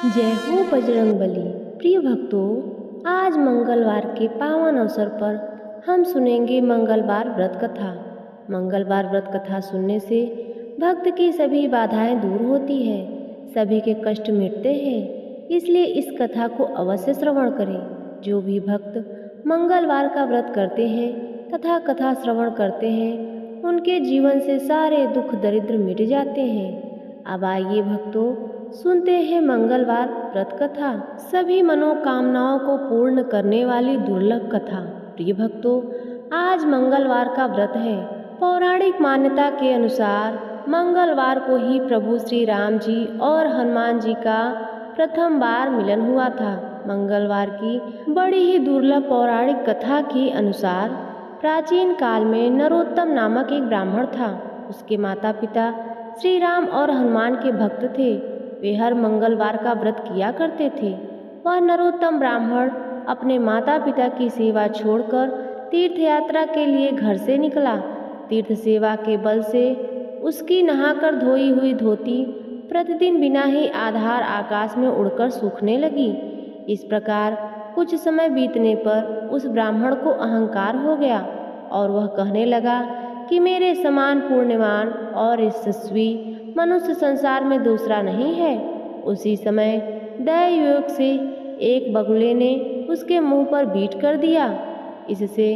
जय हो बजरंगबली। प्रिय भक्तों, आज मंगलवार के पावन अवसर पर हम सुनेंगे मंगलवार व्रत कथा। मंगलवार व्रत कथा सुनने से भक्त की सभी बाधाएं दूर होती है, सभी के कष्ट मिटते हैं। इसलिए इस कथा को अवश्य श्रवण करें। जो भी भक्त मंगलवार का व्रत करते हैं तथा कथा श्रवण करते हैं, उनके जीवन से सारे दुख दरिद्र मिट जाते हैं। अब आइए भक्तों, सुनते हैं मंगलवार व्रत कथा, सभी मनोकामनाओं को पूर्ण करने वाली दुर्लभ कथा। प्रिय भक्तों, आज मंगलवार का व्रत है। पौराणिक मान्यता के अनुसार मंगलवार को ही प्रभु श्री राम जी और हनुमान जी का प्रथम बार मिलन हुआ था। मंगलवार की बड़ी ही दुर्लभ पौराणिक कथा के अनुसार प्राचीन काल में नरोत्तम नामक एक ब्राह्मण था। उसके माता पिता श्री राम और हनुमान के भक्त थे। वे हर मंगलवार का व्रत किया करते थे। वह नरोत्तम ब्राह्मण अपने माता पिता की सेवा छोड़कर तीर्थ यात्रा के लिए घर से निकला। तीर्थ सेवा के बल से उसकी नहाकर धोई हुई धोती प्रतिदिन बिना ही आधार आकाश में उड़कर सूखने लगी। इस प्रकार कुछ समय बीतने पर उस ब्राह्मण को अहंकार हो गया और वह कहने लगा कि मेरे समान पुण्यवान और यशस्वी मनुष्य संसार में दूसरा नहीं है। उसी समय दैवयोग से एक बगुले ने उसके मुंह पर बीट कर दिया। इससे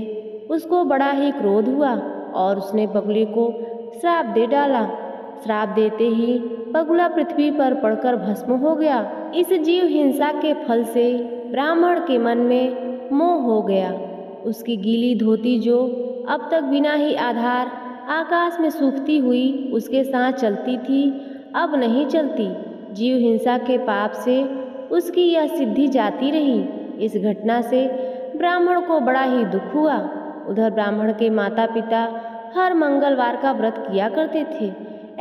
उसको बड़ा ही क्रोध हुआ और उसने बगुले को श्राप दे डाला। श्राप देते ही बगुला पृथ्वी पर पड़कर भस्म हो गया। इस जीव हिंसा के फल से ब्राह्मण के मन में मोह हो गया। उसकी गीली धोती जो अब तक बिना ही आधार आकाश में सूखती हुई उसके साथ चलती थी, अब नहीं चलती। जीव हिंसा के पाप से उसकी यह सिद्धि जाती रही। इस घटना से ब्राह्मण को बड़ा ही दुख हुआ। उधर ब्राह्मण के माता पिता हर मंगलवार का व्रत किया करते थे।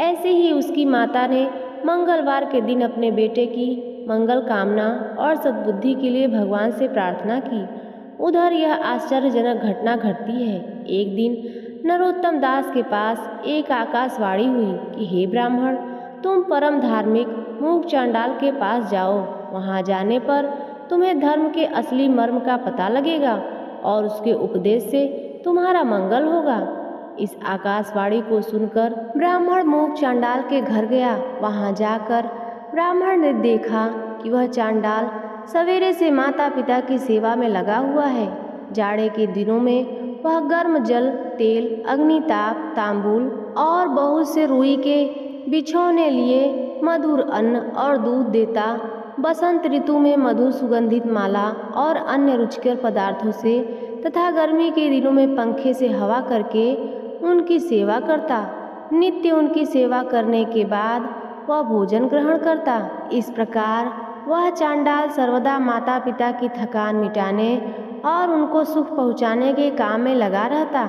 ऐसे ही उसकी माता ने मंगलवार के दिन अपने बेटे की मंगल कामना और सद्बुद्धि के लिए भगवान से प्रार्थना की। उधर यह आश्चर्यजनक घटना घटती है। एक दिन नरोत्तम दास के पास एक आकाशवाणी हुई कि हे ब्राह्मण, तुम परम धार्मिक मूक चांडाल के पास जाओ। वहां जाने पर तुम्हें धर्म के असली मर्म का पता लगेगा और उसके उपदेश से तुम्हारा मंगल होगा। इस आकाशवाणी को सुनकर ब्राह्मण मूक चांडाल के घर गया। वहां जाकर ब्राह्मण ने देखा कि वह चांडाल सवेरे से माता पिता की सेवा में लगा हुआ है। जाड़े के दिनों में वह गर्म जल, तेल, अग्निताप, तांबूल और बहुत से रुई के बिछौने लिए मधुर अन्न और दूध देता। बसंत ऋतु में मधुर सुगंधित माला और अन्य रुचिकर पदार्थों से तथा गर्मी के दिनों में पंखे से हवा करके उनकी सेवा करता। नित्य उनकी सेवा करने के बाद वह भोजन ग्रहण करता। इस प्रकार वह चांडाल सर्वदा माता पिता की थकान मिटाने और उनको सुख पहुँचाने के काम में लगा रहता।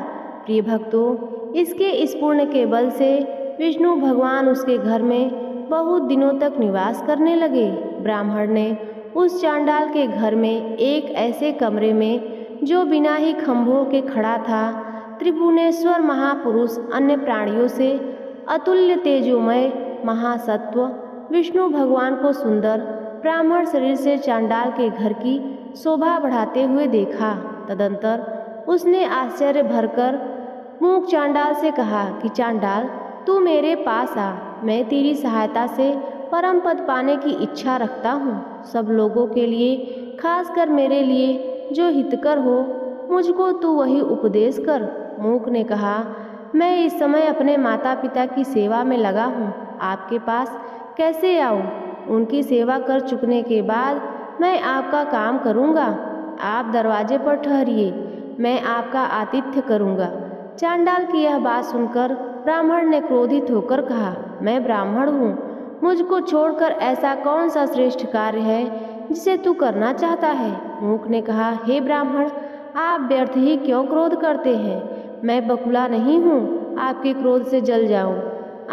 प्रिय भक्तों, इसके इस पुण्य के बल से विष्णु भगवान उसके घर में बहुत दिनों तक निवास करने लगे। ब्राह्मण ने उस चांडाल के घर में एक ऐसे कमरे में जो बिना ही खंभों के खड़ा था, त्रिभुवनेश्वर महापुरुष अन्य प्राणियों से अतुल्य तेजोमय महासत्व विष्णु भगवान को सुंदर ब्राह्मण शरीर से चांडाल के घर की शोभा बढ़ाते हुए देखा। तदंतर उसने आश्चर्य भरकर मूक चांडाल से कहा कि चांडाल, तू मेरे पास आ। मैं तेरी सहायता से परम पद पाने की इच्छा रखता हूँ। सब लोगों के लिए, खासकर मेरे लिए जो हितकर हो, मुझको तू वही उपदेश कर। मूक ने कहा, मैं इस समय अपने माता पिता की सेवा में लगा हूँ, आपके पास कैसे आऊँ? उनकी सेवा कर चुकने के बाद मैं आपका काम करूँगा। आप दरवाजे पर ठहरिए, मैं आपका आतिथ्य करूँगा। चांडाल की यह बात सुनकर ब्राह्मण ने क्रोधित होकर कहा, मैं ब्राह्मण हूँ, मुझको छोड़कर ऐसा कौन सा श्रेष्ठ कार्य है जिसे तू करना चाहता है? मूक ने कहा, हे ब्राह्मण, आप व्यर्थ ही क्यों क्रोध करते हैं? मैं बकुला नहीं हूँ आपके क्रोध से जल जाऊँ।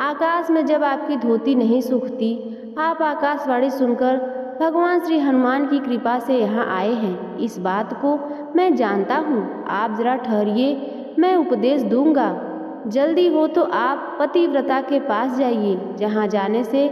आकाश में जब आपकी धोती नहीं सूखती, आप आकाशवाणी सुनकर भगवान श्री हनुमान की कृपा से यहाँ आए हैं। इस बात को मैं जानता हूँ। आप जरा ठहरिए, मैं उपदेश दूंगा। जल्दी हो तो आप पतिव्रता के पास जाइए, जहाँ जाने से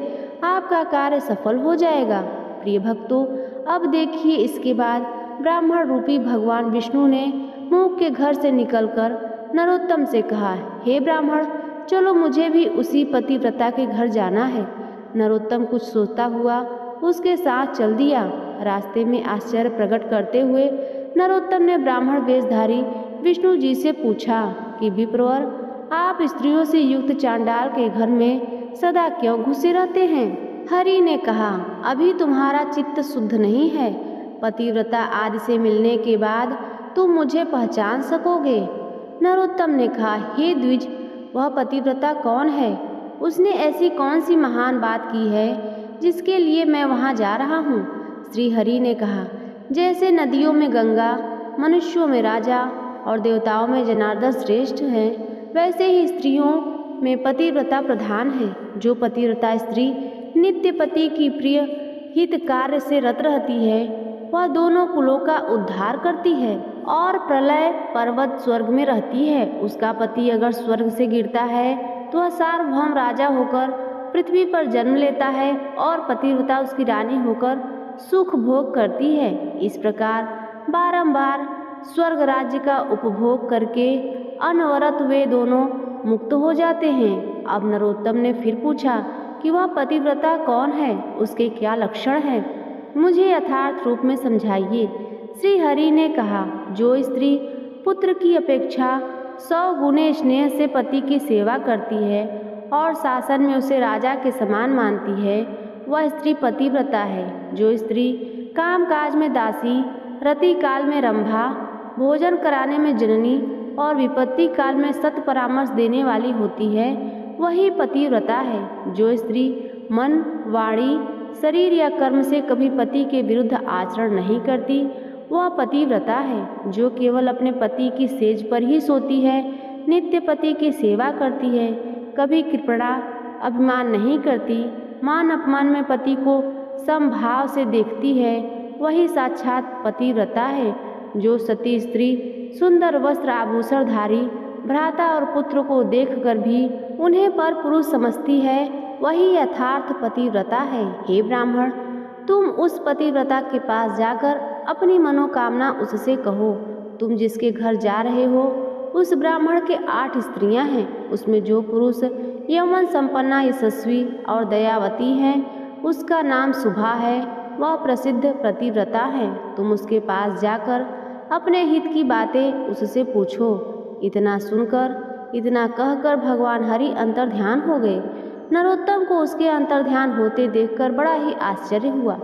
आपका कार्य सफल हो जाएगा। प्रिय भक्तों, अब देखिए इसके बाद ब्राह्मण रूपी भगवान विष्णु ने मुख के घर से निकलकर नरोत्तम से कहा, हे ब्राह्मण, चलो मुझे भी उसी पतिव्रता के घर जाना है। नरोत्तम कुछ सोचता हुआ उसके साथ चल दिया। रास्ते में आश्चर्य प्रकट करते हुए नरोत्तम ने ब्राह्मण वेशधारी विष्णु जी से पूछा कि विप्रवर, आप स्त्रियों से युक्त चांडाल के घर में सदा क्यों घुसे रहते हैं? हरि ने कहा, अभी तुम्हारा चित्त शुद्ध नहीं है। पतिव्रता आदि से मिलने के बाद तुम मुझे पहचान सकोगे। नरोत्तम ने कहा, हे द्विज, वह पतिव्रता कौन है? उसने ऐसी कौन सी महान बात की है जिसके लिए मैं वहाँ जा रहा हूँ? श्री हरि ने कहा, जैसे नदियों में गंगा, मनुष्यों में राजा और देवताओं में जनार्दन श्रेष्ठ हैं, वैसे ही स्त्रियों में पतिव्रता प्रधान है। जो पतिव्रता स्त्री नित्य पति की प्रिय हित कार्य से रत रहती है, वह दोनों कुलों का उद्धार करती है और प्रलय पर्वत स्वर्ग में रहती है। उसका पति अगर स्वर्ग से गिरता है तो वह सार्वभौम राजा होकर पृथ्वी पर जन्म लेता है और पतिव्रता उसकी रानी होकर सुख भोग करती है। इस प्रकार बारंबार स्वर्ग राज्य का उपभोग करके अनवरत वे दोनों मुक्त हो जाते हैं। अब नरोत्तम ने फिर पूछा कि वह पतिव्रता कौन है, उसके क्या लक्षण हैं? मुझे यथार्थ रूप में समझाइए। श्री हरि ने कहा, जो स्त्री पुत्र की अपेक्षा 100 गुने स्नेह से पति की सेवा करती है और शासन में उसे राजा के समान मानती है, वह स्त्री पतिव्रता है। जो स्त्री काम काज में दासी, रति काल में रंभा, भोजन कराने में जननी और विपत्ति काल में सत परामर्श देने वाली होती है, वही पतिव्रता है। जो स्त्री मन, वाणी, शरीर या कर्म से कभी पति के विरुद्ध आचरण नहीं करती, वह पतिव्रता है। जो केवल अपने पति की सेज पर ही सोती है, नित्य पति की सेवा करती है, कभी कृपणा अभिमान नहीं करती, मान अपमान में पति को समभाव से देखती है, वही साक्षात पतिव्रता है। जो सती स्त्री सुंदर वस्त्र आभूषण धारी भ्राता और पुत्र को देखकर भी उन्हें पर पुरुष समझती है, वही यथार्थ पतिव्रता है। हे ब्राह्मण, तुम उस पतिव्रता के पास जाकर अपनी मनोकामना उससे कहो। तुम जिसके घर जा रहे हो उस ब्राह्मण के 8 स्त्रियां हैं। उसमें जो पुरुष यौवन संपन्ना, यशस्वी और दयावती हैं, उसका नाम शुभा है, वह प्रसिद्ध पतिव्रता है। तुम उसके पास जाकर अपने हित की बातें उससे पूछो। इतना सुनकर, इतना कहकर भगवान हरि अंतर्ध्यान हो गए। नरोत्तम को उसके अंतर्ध्यान होते देखकर बड़ा ही आश्चर्य हुआ।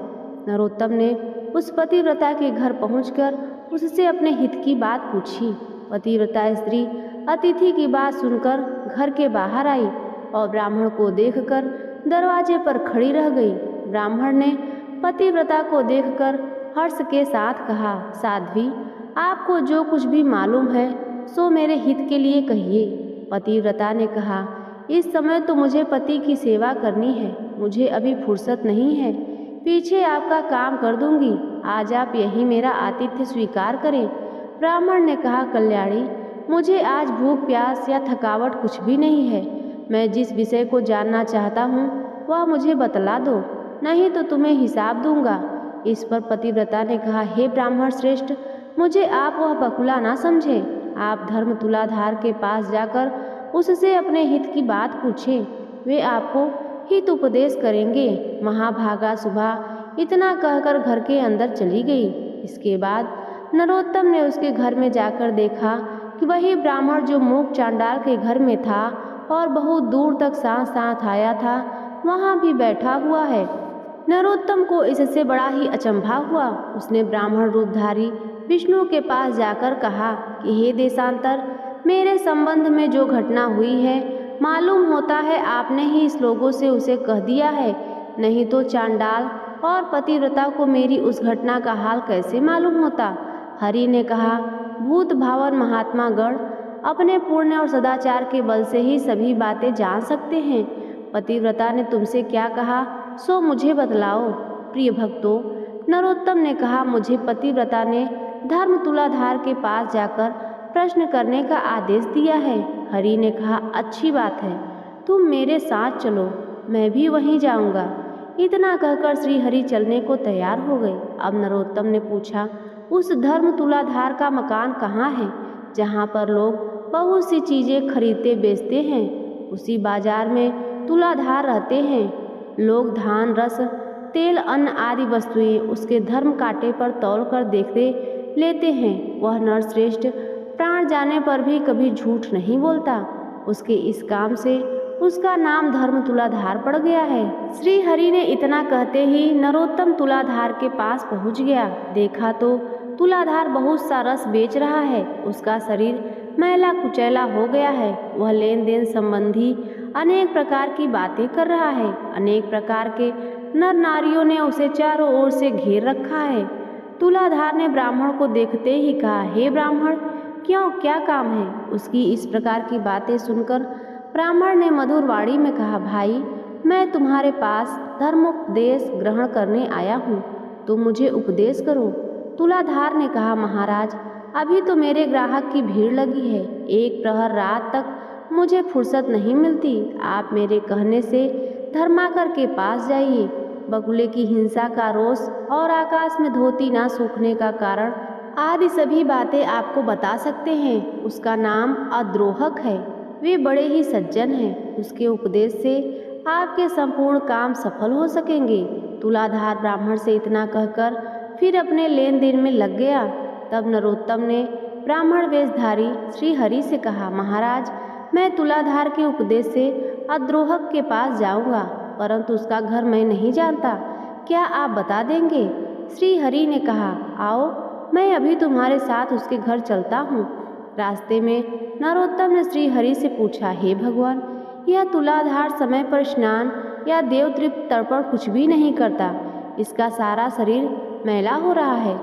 नरोत्तम ने उस पतिव्रता के घर पहुंचकर उससे अपने हित की बात पूछी। पतिव्रता स्त्री अतिथि की बात सुनकर घर के बाहर आई और ब्राह्मण को देखकर दरवाजे पर खड़ी रह गई। ब्राह्मण ने पतिव्रता को देखकर हर्ष के साथ कहा, साध्वी, आपको जो कुछ भी मालूम है सो मेरे हित के लिए कहिए। पतिव्रता ने कहा, इस समय तो मुझे पति की सेवा करनी है, मुझे अभी फुर्सत नहीं है, पीछे आपका काम कर दूंगी, आज आप यही मेरा आतिथ्य स्वीकार करें। ब्राह्मण ने कहा, कल्याणी, मुझे आज भूख प्यास या थकावट कुछ भी नहीं है। मैं जिस विषय को जानना चाहता हूँ वह मुझे बतला दो, नहीं तो तुम्हें हिसाब दूंगा। इस पर पतिव्रता ने कहा, हे ब्राह्मण श्रेष्ठ, मुझे आप वह बकुला ना समझे। आप धर्म तुलाधार के पास जाकर उससे अपने हित की बात पूछें, वे आपको हित उपदेश करेंगे। महाभागा सुबह इतना कहकर घर के अंदर चली गई। इसके बाद नरोत्तम ने उसके घर में जाकर देखा कि वही ब्राह्मण जो मूक चांडाल के घर में था और बहुत दूर तक साथ साथ आया था, वहाँ भी बैठा हुआ है। नरोत्तम को इससे बड़ा ही अचंभा हुआ। उसने ब्राह्मण रूपधारी विष्णु के पास जाकर कहा कि हे देशांतर, मेरे संबंध में जो घटना हुई है, मालूम होता है आपने ही इस लोगों से उसे कह दिया है, नहीं तो चांडाल और पतिव्रता को मेरी उस घटना का हाल कैसे मालूम होता। हरि ने कहा, भूत भावन महात्मा गण अपने पुण्य और सदाचार के बल से ही सभी बातें जान सकते हैं। पतिव्रता ने तुमसे क्या कहा सो मुझे बतलाओ। प्रिय भक्तों, नरोत्तम ने कहा, मुझे पतिव्रता ने धर्म तुलाधार के पास जाकर प्रश्न करने का आदेश दिया है। हरि ने कहा, अच्छी बात है, तुम मेरे साथ चलो, मैं भी वहीं जाऊंगा। इतना कहकर श्रीहरि चलने को तैयार हो गए। अब नरोत्तम ने पूछा, उस धर्म तुलाधार का मकान कहाँ है जहाँ पर लोग बहुत सी चीज़ें खरीदते बेचते हैं? उसी बाजार में तुलाधार रहते हैं। लोग धान, रस, तेल, अन्न आदि वस्तुएं उसके धर्म कांटे पर तौल कर देखते लेते हैं। वह नरश्रेष्ठ प्राण जाने पर भी कभी झूठ नहीं बोलता। उसके इस काम से उसका नाम धर्म तुलाधार पड़ गया है। श्री हरि ने इतना कहते ही नरोत्तम तुलाधार के पास पहुंच गया। देखा तो तुलाधार बहुत सा रस बेच रहा है। उसका शरीर मैला कुचैला हो गया है। वह लेन देन संबंधी अनेक प्रकार की बातें कर रहा है। अनेक प्रकार के नर नारियों ने उसे चारों ओर से घेर रखा है। तुलाधार ने ब्राह्मण को देखते ही कहा, हे ब्राह्मण, क्यों, क्या काम है? उसकी इस प्रकार की बातें सुनकर ब्राह्मण ने मधुर वाणी में कहा, भाई, मैं तुम्हारे पास धर्मोपदेश ग्रहण करने आया हूँ, तुम मुझे उपदेश करो। तुलाधार ने कहा, महाराज, अभी तो मेरे ग्राहक की भीड़ लगी है। एक प्रहर रात तक मुझे फुर्सत नहीं मिलती। आप मेरे कहने से धर्माकर के पास जाइए। बगुले की हिंसा का रोष और आकाश में धोती ना सूखने का कारण आदि सभी बातें आपको बता सकते हैं। उसका नाम अद्रोहक है। वे बड़े ही सज्जन हैं। उसके उपदेश से आपके संपूर्ण काम सफल हो सकेंगे। तुलाधार ब्राह्मण से इतना कहकर फिर अपने लेन देन में लग गया। तब नरोत्तम ने ब्राह्मण वेशधारी श्री हरि से कहा, महाराज, मैं तुलाधार के उपदेश से अद्रोहक के पास जाऊंगा, परंतु उसका घर मैं नहीं जानता। क्या आप बता देंगे? श्री हरि ने कहा, आओ, मैं अभी तुम्हारे साथ उसके घर चलता हूँ। रास्ते में नरोत्तम ने श्री हरि से पूछा, हे भगवान, यह तुलाधार समय पर स्नान या देवतृप्त तर्पण कुछ भी नहीं करता। इसका सारा शरीर मैला हो रहा है,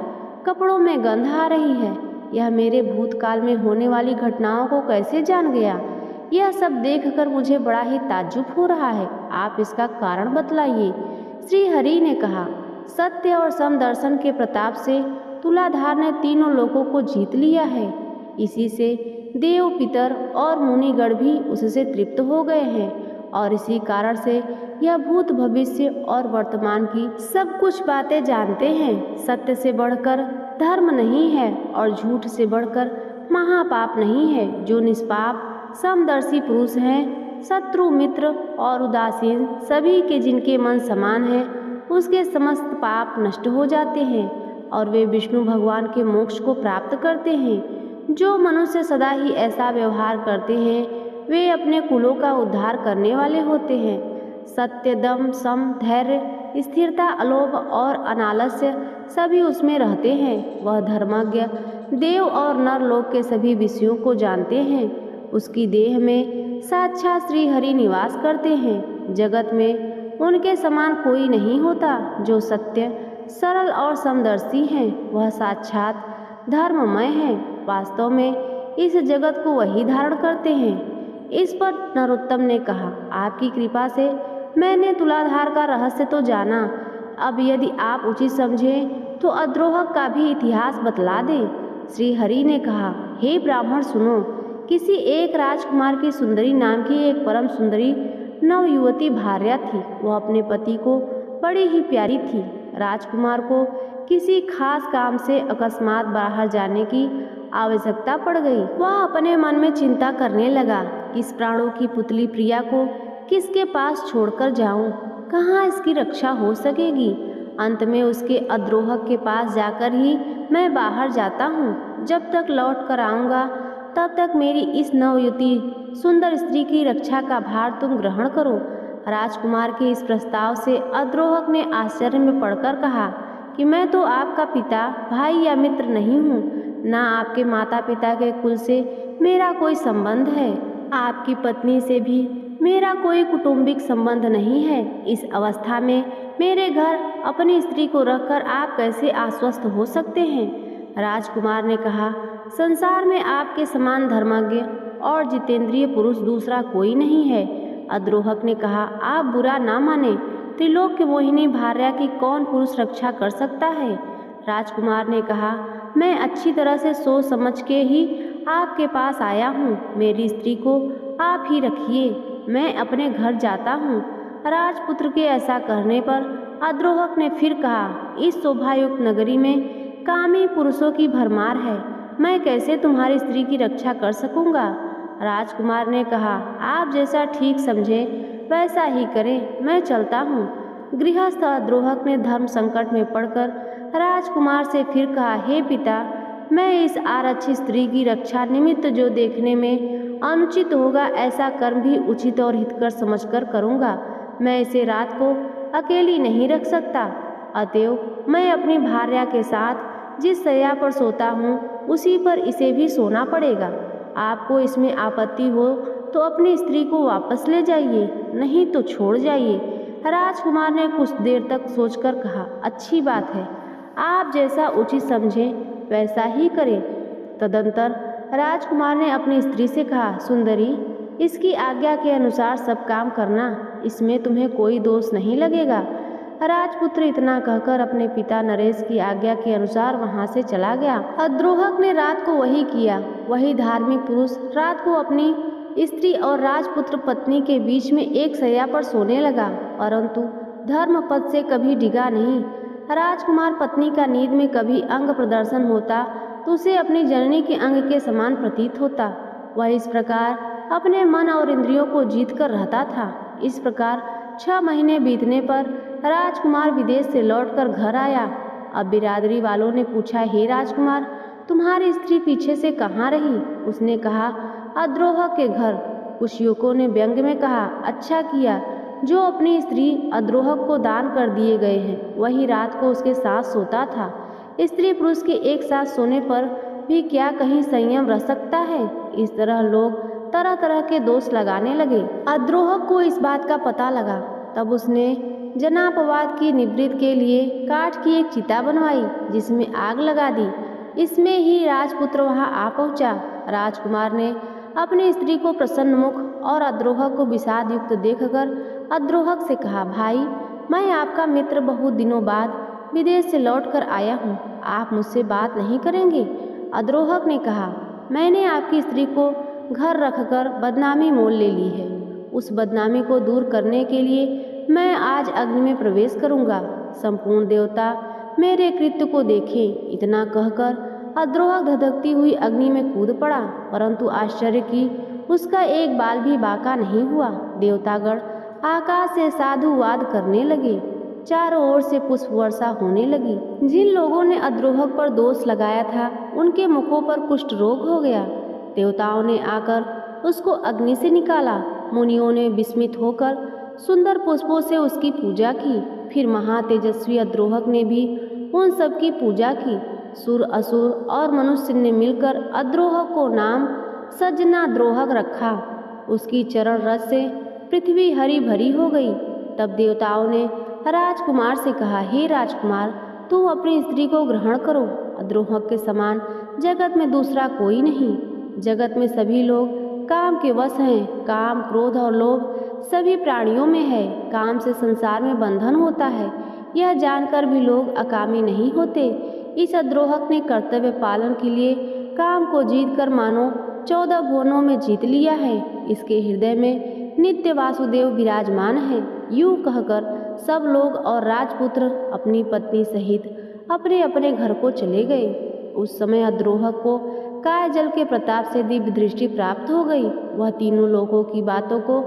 कपड़ों में गंध आ रही है। यह मेरे भूतकाल में होने वाली घटनाओं को कैसे जान गया? यह सब देखकर मुझे बड़ा ही ताज्जुब हो रहा है। आप इसका कारण बतलाइए। श्री हरि ने कहा, सत्य और समदर्शन के प्रताप से तुलाधार ने तीनों लोगों को जीत लिया है। इसी से देव, पितर और मुनिगण भी उससे तृप्त हो गए हैं और इसी कारण से यह भूत, भविष्य और वर्तमान की सब कुछ बातें जानते हैं। सत्य से बढ़कर धर्म नहीं है और झूठ से बढ़कर महापाप नहीं है। जो निष्पाप समदर्शी पुरुष हैं, शत्रु, मित्र और उदासीन सभी के जिनके मन समान है, उसके समस्त पाप नष्ट हो जाते हैं और वे विष्णु भगवान के मोक्ष को प्राप्त करते हैं। जो मनुष्य सदा ही ऐसा व्यवहार करते हैं, वे अपने कुलों का उद्धार करने वाले होते हैं। सत्य, दम, सम, धैर्य, स्थिरता, अलोभ और अनालस्य सभी उसमें रहते हैं। वह धर्मज्ञ देव और नर लोक के सभी विषयों को जानते हैं। उसकी देह में साक्षात श्री हरि निवास करते हैं। जगत में उनके समान कोई नहीं होता। जो सत्य, सरल और समदर्शी हैं, वह साक्षात धर्ममय है। वास्तव में इस जगत को वही धारण करते हैं। इस पर नरोत्तम ने कहा, आपकी कृपा से मैंने तुलाधार का रहस्य तो जाना। अब यदि आप उचित समझें तो अद्रोहक का भी इतिहास बतला दें। श्री हरि ने कहा, हे ब्राह्मण, सुनो। किसी एक राजकुमार की सुंदरी नाम की एक परम सुंदरी नवयुवती भार्या थी। वह अपने पति को बड़ी ही प्यारी थी। राजकुमार को किसी खास काम से अकस्मात बाहर जाने की आवश्यकता पड़ गई। वह अपने मन में चिंता करने लगा, इस प्राणों की पुतली प्रिया को किसके पास छोड़कर जाऊं? कहाँ इसकी रक्षा हो सकेगी? अंत में उसके अद्रोहक के पास जाकर ही मैं बाहर जाता हूँ। जब तक लौट कर आऊँगा तब तक मेरी इस नवयुवती सुंदर स्त्री की रक्षा का भार तुम ग्रहण करो। राजकुमार के इस प्रस्ताव से अद्रोहक ने आश्चर्य में पड़कर कहा कि मैं तो आपका पिता, भाई या मित्र नहीं हूँ। ना आपके माता पिता के कुल से मेरा कोई संबंध है। आपकी पत्नी से भी मेरा कोई कौटुंबिक संबंध नहीं है। इस अवस्था में मेरे घर अपनी स्त्री को रखकर आप कैसे आश्वस्त हो सकते हैं? राजकुमार ने कहा, संसार में आपके समान धर्मज्ञ और जितेंद्रिय पुरुष दूसरा कोई नहीं है। अद्रोहक ने कहा, आप बुरा ना माने, त्रिलोक मोहिनी भार्या की कौन पुरुष रक्षा कर सकता है? राजकुमार ने कहा, मैं अच्छी तरह से सोच समझ के ही आपके पास आया हूँ। मेरी स्त्री को आप ही रखिए, मैं अपने घर जाता हूँ। राजपुत्र के ऐसा कहने पर अद्रोहक ने फिर कहा, इस शोभायुक्त नगरी में कामी पुरुषों की भरमार है, मैं कैसे तुम्हारी स्त्री की रक्षा कर सकूंगा। राजकुमार ने कहा, आप जैसा ठीक समझे वैसा ही करें, मैं चलता हूँ। गृहस्थ अद्रोहक ने धर्म संकट में पड़कर राजकुमार से फिर कहा, हे पिता, मैं इस आरक्षित स्त्री की रक्षा निमित्त जो देखने में अनुचित होगा ऐसा कर्म भी उचित और हितकर समझकर करूँगा। मैं इसे रात को अकेली नहीं रख सकता, अतएव मैं अपनी भार्या के साथ जिस शैया पर सोता हूँ उसी पर इसे भी सोना पड़ेगा। आपको इसमें आपत्ति हो तो अपनी स्त्री को वापस ले जाइए, नहीं तो छोड़ जाइए। राजकुमार ने कुछ देर तक सोचकर कहा, अच्छी बात है, आप जैसा उचित समझें वैसा ही करें। तदंतर राजकुमार ने अपनी स्त्री से कहा, सुंदरी, इसकी आज्ञा के अनुसार सब काम करना, इसमें तुम्हें कोई दोष नहीं लगेगा। राजपुत्र इतना कहकर अपने पिता नरेश की आज्ञा के अनुसार वहां से चला गया। अद्रोहक ने रात को वही किया। वही धार्मिक पुरुष रात को अपनी स्त्री और राजपुत्र पत्नी के बीच में एक शैया पर सोने लगा, परंतु धर्म पद से कभी डिगा नहीं। राजकुमार पत्नी का नींद में कभी अंग प्रदर्शन होता तो उसे अपनी जननी के अंग के समान प्रतीत होता। वह इस प्रकार अपने मन और इंद्रियों को जीत कर रहता था। इस प्रकार 6 महीने बीतने पर राजकुमार विदेश से लौटकर घर आया। अब बिरादरी वालों ने पूछा, हे राजकुमार, तुम्हारी स्त्री पीछे से कहाँ रही? उसने कहा, अद्रोहक के घर। कुछ युवकों ने व्यंग में कहा, अच्छा किया, जो अपनी स्त्री अद्रोहक को दान कर दिए गए हैं वही रात को उसके साथ सोता था। स्त्री पुरुष के एक साथ सोने पर भी क्या कहीं संयम रह सकता है? इस तरह लोग तरह तरह के दोष लगाने लगे। अद्रोहक को इस बात का पता लगा, तब उसने जनापवाद की निवृत्ति के लिए काठ की एक चिता बनवाई जिसमें आग लगा दी। इसमें ही राजपुत्र वहां आ पहुंचा। राजकुमार ने अपनी स्त्री को प्रसन्न मुख और अद्रोहक को विषाद युक्त देखकर अद्रोहक से कहा, भाई, मैं आपका मित्र बहुत दिनों बाद विदेश से लौटकर आया हूँ, आप मुझसे बात नहीं करेंगे? अद्रोहक ने कहा, मैंने आपकी स्त्री को घर रखकर बदनामी मोल ले ली है। उस बदनामी को दूर करने के लिए मैं आज अग्नि में प्रवेश करूंगा। संपूर्ण देवता मेरे कृत्य को देखें। इतना कहकर अद्रोहक धधकती हुई अग्नि में कूद पड़ा, परंतु आश्चर्य की उसका एक बाल भी बांका नहीं हुआ। देवतागण आकाश से साधुवाद करने लगे। चारों ओर से पुष्प वर्षा होने लगी। जिन लोगों ने अद्रोहक पर दोष लगाया था उनके मुखों पर कुष्ठ रोग हो गया। देवताओं ने आकर उसको अग्नि से निकाला। मुनियों ने विस्मित होकर सुंदर पुष्पों से उसकी पूजा की। फिर महातेजस्वी अद्रोहक ने भी उन सब की पूजा की। सुर, असुर और मनुष्य ने मिलकर अद्रोहक को नाम सज्जनाद्रोहक रखा। उसकी चरण रस से पृथ्वी हरी भरी हो गई। तब देवताओं ने राजकुमार से कहा, हे राजकुमार, तू अपनी स्त्री को ग्रहण करो। अद्रोहक के समान जगत में दूसरा कोई नहीं। जगत में सभी लोग काम के वश हैं। काम, क्रोध और लोभ सभी प्राणियों में है। काम से संसार में बंधन होता है, यह जानकर भी लोग अकामी नहीं होते। इस अद्रोहक ने कर्तव्य पालन के लिए काम को जीत कर मानो 14 भुवनों में जीत लिया है। इसके हृदय में नित्य वासुदेव विराजमान है। यूं कहकर सब लोग और राजपुत्र अपनी पत्नी सहित अपने अपने घर को चले गए। उस समय अद्रोहक को कायजल के प्रताप से दिव्य दृष्टि प्राप्त हो गई। वह तीनों लोगों की बातों को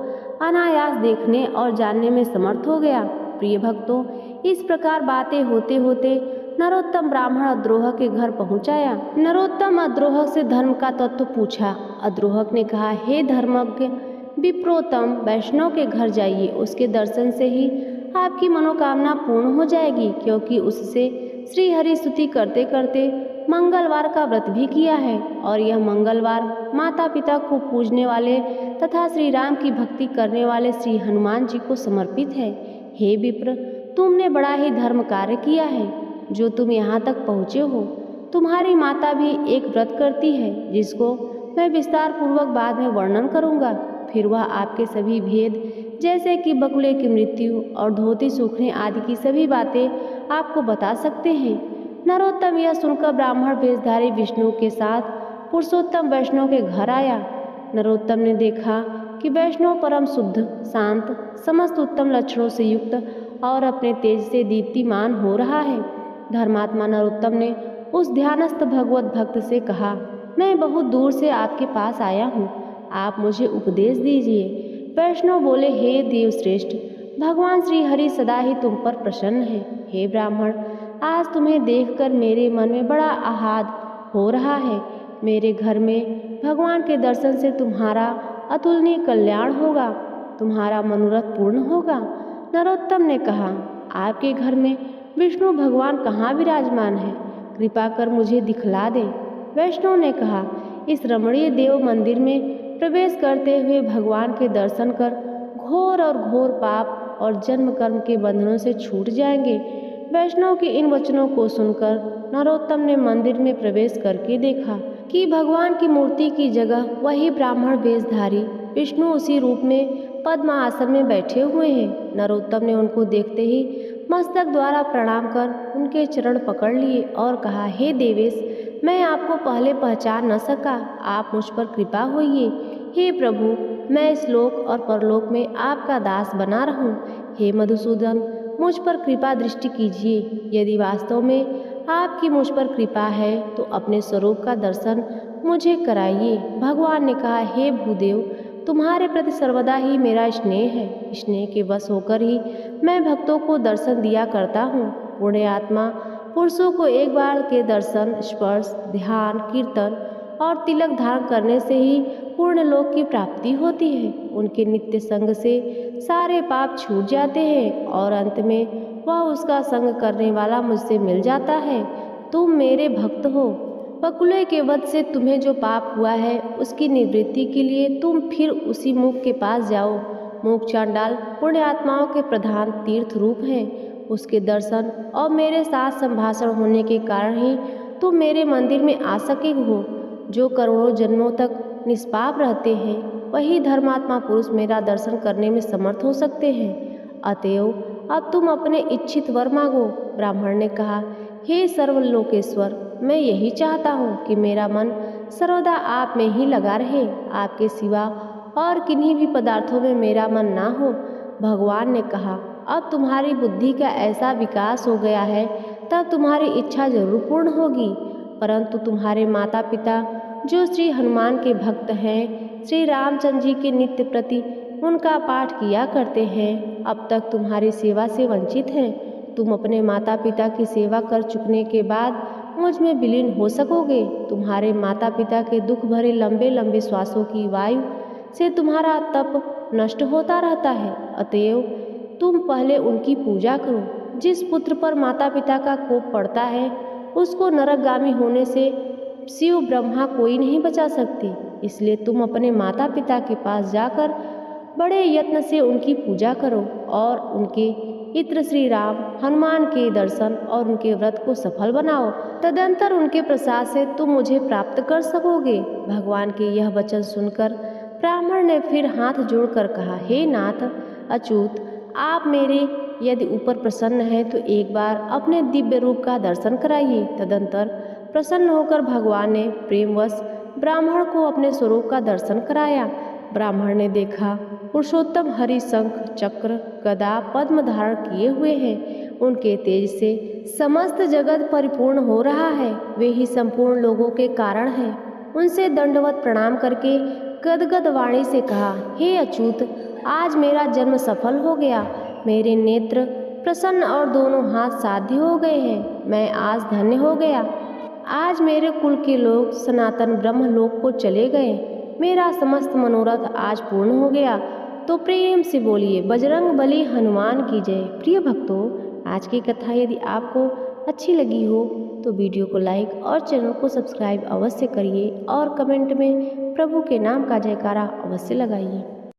अनायास देखने और जानने में समर्थ हो गया। प्रिय भक्तों, इस प्रकार बातें होते होते नरोत्तम ब्राह्मण अद्रोहक के घर पहुंच आया। नरोत्तम अद्रोहक से धर्म का तत्व पूछा। अद्रोहक ने कहा, हे धर्मज्ञ विप्रोत्तम, वैष्णव के घर जाइए, उसके दर्शन से ही आपकी मनोकामना पूर्ण हो जाएगी, क्योंकि उससे श्री हरि स्तुति करते करते मंगलवार का व्रत भी किया है और यह मंगलवार माता पिता को पूजने वाले तथा श्री राम की भक्ति करने वाले श्री हनुमान जी को समर्पित है। हे विप्र, तुमने बड़ा ही धर्म कार्य किया है जो तुम यहाँ तक पहुँचे हो। तुम्हारी माता भी एक व्रत करती है जिसको मैं विस्तार पूर्वक बाद में वर्णन करूँगा। फिर वह आपके सभी भेद जैसे कि बकुले की मृत्यु और धोती सूखने आदि की सभी बातें आपको बता सकते हैं। नरोत्तम यह सुनकर ब्राह्मण वेशधारी विष्णु के साथ पुरुषोत्तम वैष्णव के घर आया। नरोत्तम ने देखा कि वैष्णव परम शुद्ध, शांत, समस्त उत्तम लक्षणों से युक्त और अपने तेज से दीप्तिमान हो रहा है। धर्मात्मा नरोत्तम ने उस ध्यानस्थ भगवत भक्त से कहा, मैं बहुत दूर से आपके पास आया हूँ, आप मुझे उपदेश दीजिए। वैष्णव बोले, हे देवश्रेष्ठ, भगवान श्री हरि सदा ही तुम पर प्रसन्न है। हे ब्राह्मण, आज तुम्हें देखकर मेरे मन में बड़ा आह्लाद हो रहा है। मेरे घर में भगवान के दर्शन से तुम्हारा अतुलनीय कल्याण होगा, तुम्हारा मनोरथ पूर्ण होगा। नरोत्तम ने कहा, आपके घर में विष्णु भगवान कहाँ विराजमान है? कृपा कर मुझे दिखला दे। वैष्णव ने कहा, इस रमणीय देव मंदिर में प्रवेश करते हुए भगवान के दर्शन कर घोर और घोर पाप और जन्म कर्म के बंधनों से छूट जाएंगे। वैष्णव के इन वचनों को सुनकर नरोत्तम ने मंदिर में प्रवेश करके देखा कि भगवान की मूर्ति की जगह वही ब्राह्मण वेशधारी विष्णु उसी रूप में पद्म आसन में बैठे हुए हैं। नरोत्तम ने उनको देखते ही मस्तक द्वारा प्रणाम कर उनके चरण पकड़ लिए और कहा, हे देवेश, मैं आपको पहले पहचान न सका, आप मुझ पर कृपा होइए। हे प्रभु, मैं इस लोक और परलोक में आपका दास बना रहूं। हे मधुसूदन, मुझ पर कृपा दृष्टि कीजिए। यदि वास्तव में आपकी मुझ पर कृपा है तो अपने स्वरूप का दर्शन मुझे कराइए। भगवान ने कहा, हे भूदेव, तुम्हारे प्रति सर्वदा ही मेरा स्नेह है। स्नेह के वश होकर ही मैं भक्तों को दर्शन दिया करता हूँ। पुण्य आत्मा पुरुषों को एक बार के दर्शन, स्पर्श, ध्यान, कीर्तन और तिलक धारण करने से ही पूर्ण लोक की प्राप्ति होती है। उनके नित्य संग से सारे पाप छूट जाते हैं और अंत में वह उसका संग करने वाला मुझसे मिल जाता है। तुम मेरे भक्त हो। बकुले के वध से तुम्हें जो पाप हुआ है उसकी निवृत्ति के लिए तुम फिर उसी मूक के पास जाओ। मूक चांडाल पुण्य आत्माओं के प्रधान तीर्थ रूप हैं। उसके दर्शन और मेरे साथ संभाषण होने के कारण ही तुम मेरे मंदिर में आ सके हो। जो करोड़ों जन्मों तक निष्पाप रहते हैं वही धर्मात्मा पुरुष मेरा दर्शन करने में समर्थ हो सकते हैं। अतएव अब तुम अपने इच्छित वर मांगो। ब्राह्मण ने कहा, हे सर्वलोकेश्वर, मैं यही चाहता हूँ कि मेरा मन सर्वदा आप में ही लगा रहे, आपके सिवा और किन्हीं भी पदार्थों में मेरा मन ना हो। भगवान ने कहा, अब तुम्हारी बुद्धि का ऐसा विकास हो गया है, तब तुम्हारी इच्छा जरूर पूर्ण होगी। परंतु तुम्हारे माता पिता जो श्री हनुमान के भक्त हैं, श्री रामचंद्र जी के नित्य प्रति उनका पाठ किया करते हैं, अब तक तुम्हारी सेवा से वंचित हैं। तुम अपने माता पिता की सेवा कर चुकने के बाद मुझ में विलीन हो सकोगे। तुम्हारे माता पिता के दुख भरे लंबे लंबे श्वासों की वायु से तुम्हारा तप नष्ट होता रहता है। अतएव तुम पहले उनकी पूजा करो। जिस पुत्र पर माता पिता का कोप पड़ता है उसको नरकगामी होने से शिव ब्रह्मा कोई नहीं बचा सकते। इसलिए तुम अपने माता पिता के पास जाकर बड़े यत्न से उनकी पूजा करो और उनके इत्र श्री राम हनुमान के दर्शन और उनके व्रत को सफल बनाओ। तदंतर उनके प्रसाद से तुम मुझे प्राप्त कर सकोगे। भगवान के यह वचन सुनकर ब्राह्मण ने फिर हाथ जोड़कर कहा, हे नाथ अच्युत, आप मेरे यदि ऊपर प्रसन्न हैं तो एक बार अपने दिव्य रूप का दर्शन कराइए। तदंतर प्रसन्न होकर भगवान ने प्रेमवश ब्राह्मण को अपने स्वरूप का दर्शन कराया। ब्राह्मण ने देखा पुरुषोत्तम हरि शंख, चक्र, गदा, पद्म धारण किए हुए हैं। उनके तेज से समस्त जगत परिपूर्ण हो रहा है। वे ही संपूर्ण लोगों के कारण हैं। उनसे दंडवत प्रणाम करके गदगद वाणी से कहा, हे अच्युत, आज मेरा जन्म सफल हो गया। मेरे नेत्र प्रसन्न और दोनों हाथ साध्य हो गए हैं। मैं आज धन्य हो गया। आज मेरे कुल के लोग सनातन ब्रह्म लोक को चले गए। मेरा समस्त मनोरथ आज पूर्ण हो गया। तो प्रेम से बोलिए, बजरंग बली हनुमान की जय। प्रिय भक्तों, आज की कथा यदि आपको अच्छी लगी हो तो वीडियो को लाइक और चैनल को सब्सक्राइब अवश्य करिए और कमेंट में प्रभु के नाम का जयकारा अवश्य लगाइए।